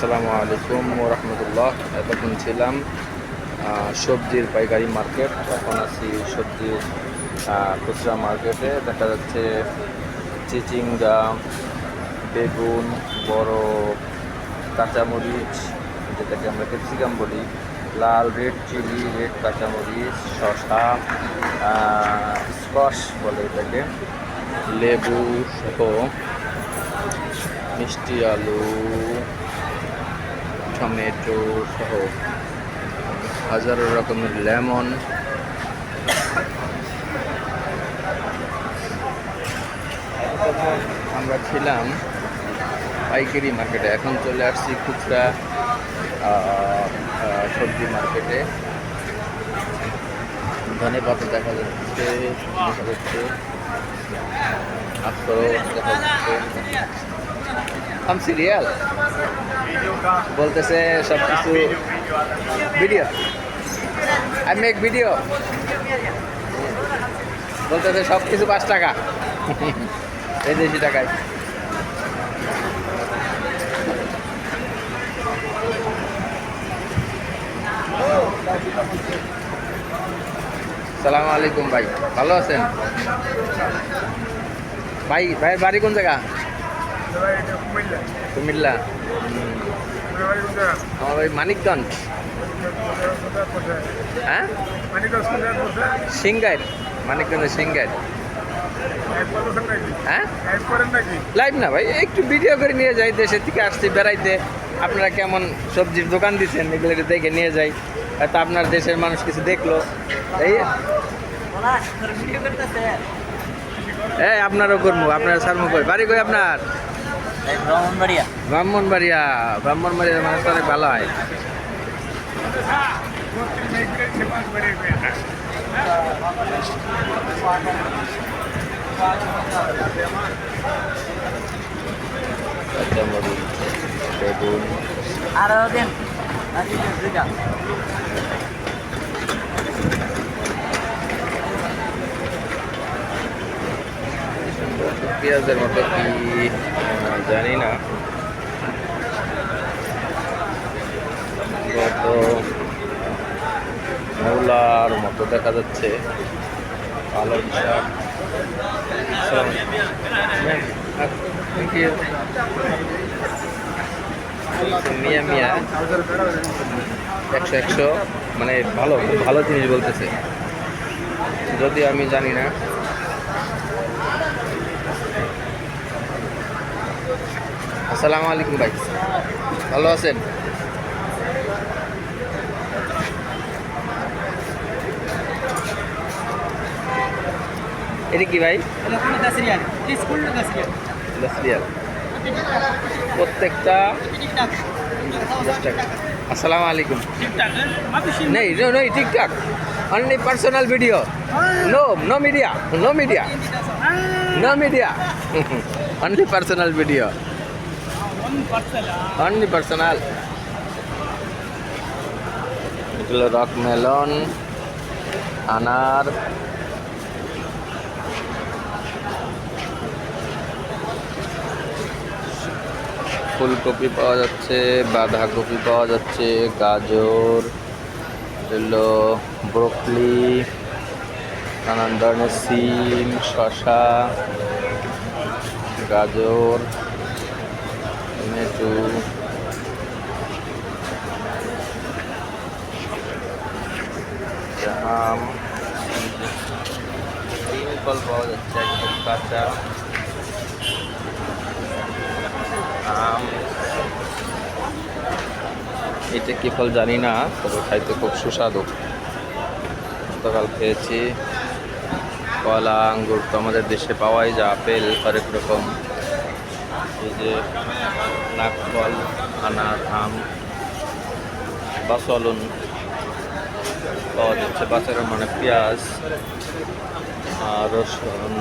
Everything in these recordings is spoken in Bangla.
আসসালামু আলাইকুম রহমতুল্লাহ। এতক্ষণ ছিলাম সবজির পাইকারি মার্কেট, এখন আছি সবজির খুচরা মার্কেটে। দেখা যাচ্ছে চিচিঙ্গা, বেগুন, বড় কাঁচামরিচ, যেটাকে আমরা ক্যাপসিকাম বলি, লাল রেড চিলি, রেড কাঁচামরিচ, শসা, স্কোয়াশ বলে এটাকে, লেবু সহ মিষ্টি আলু, টমেটো সহ হাজারো রকমের লেমন। আমরা ছিলাম পাইকারি মার্কেটে, এখন চলে আসছি খুচরা সবজি মার্কেটে। ধনে পাতা দেখা যাচ্ছে, আখরোট দেখা যাচ্ছে। সিরিয়াল বলতেছে সব কিছু ভিডিও, আই মেক ভিডিও, বলতেছে সব কিছু 5 টাকা, এই দেশি টাকায়। সালাম আলাইকুম ভাই, ভালো আছেন ভাই? ভাইয়ের বাড়ি কোন জায়গা? কুমিল্লা। আমার ভাই মানিকগঞ্জ। হ্যাঁ, সিংগাইর, মানিকগঞ্জের সিংগাইর। হ্যাঁ, লাইভ না ভাই, একটু ভিডিও করে নিয়ে যাই। দেশের থেকে আসছি বেড়াইতে, আপনারা কেমন সবজির দোকান দিচ্ছেন এগুলো দেখে নিয়ে যাই, হয়তো আপনার দেশের মানুষ কিছু দেখলো। এই আপনারও করবো, আপনার সারমু কই, বাড়ি কই আপনার? ব্রাহ্মণবাড়িয়া। ব্রাহ্মণবাড়িয়া, ব্রাহ্মণবাড়িয়ার মানুষ অনেক ভালো হয়। বেগুন আরো দিন পেঁয়াজের মতো কি জানি না, কত মৌলার মতো দেখা যাচ্ছে। পালং শাক, মিয়া মিয়া 100 মানে ভালো, খুব ভালো জিনিস বলতেছে, যদিও আমি জানি না। আসসালামু আলাইকুম ভাই, ভালো আছেন? এটা কি ভাই? প্রত্যেকটা 10 টাকা। আসসালামু আলাইকুম। নেই নেই, ঠিকঠাক, only personal video, no media, no media, no media, only personal video, only personal. এগুলো রক মেলন, আনার, ফুলকপি পাওয়া যাচ্ছে, বাঁধাকপি পাওয়া যাচ্ছে, গাজর, এগুলো ব্রোকলি, নানান ধরনের সিম, শসা, গাজর, টমেটো, আম, ফল পাওয়া যাচ্ছে একদম কাঁচা আম। এটা কি ফল জানি না, তবে খাইতে খুব সুস্বাদু। গতকাল খেয়েছি। কলা, আঙ্গুর তো আমাদের দেশে পাওয়াই যায়, আপেল হরেক রকম, এই যে নাকফল, আনার, আম, বাসলুন পাওয়া যাচ্ছে, বাজারের মানে পেঁয়াজ, রসুন,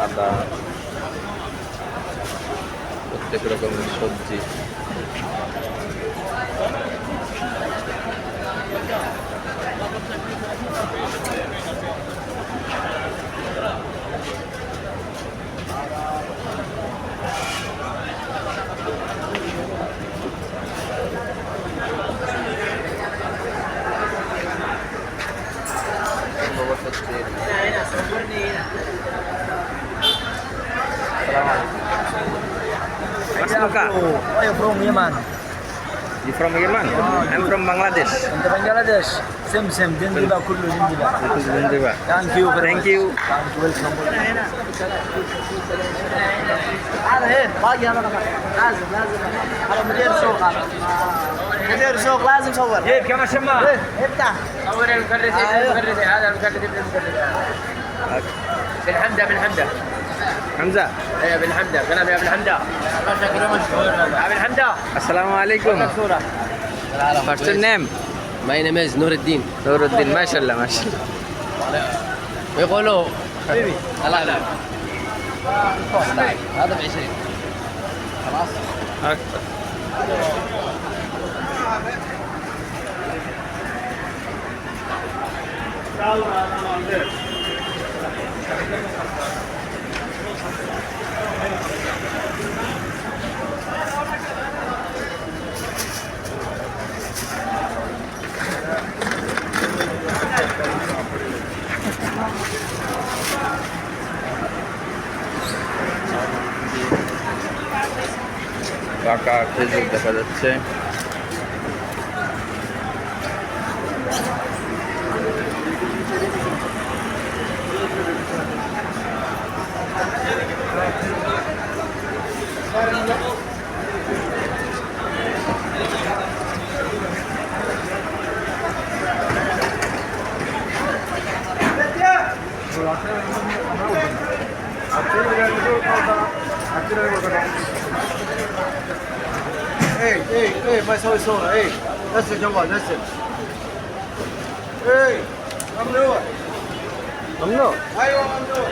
আদা, প্রত্যেক রকমের সবজি। I am from Yemen. You from Yemen? I'm from Bangladesh. أنت بنجلاديش. سم دندبة كله دندبة. This is Zanzibar. Thank you very Thank much. you. Thank you. Welcome. هذا هين باقي هذا لازم هذا مدير سوق هذا. مدير سوق لازم صور. كيف كما شمال؟ افتح. صور المكرس هذا المكرس ابن المكرس بن حمده Hamza. ايه بن حمده كلام يا بن حمده يا بن حمده Assalamu alaikum. What's your name? My name is نور الدين Nuruddin. MashaAllah, MashaAllah. يقولوا لا هذا ب20 خلاص أكثر. পাকা খেজুর দেখা যাচ্ছে। ايه ما يسوي صورة ايه نزل جوال نزل ايه ممنوع ممنوع. ايوه ممنوع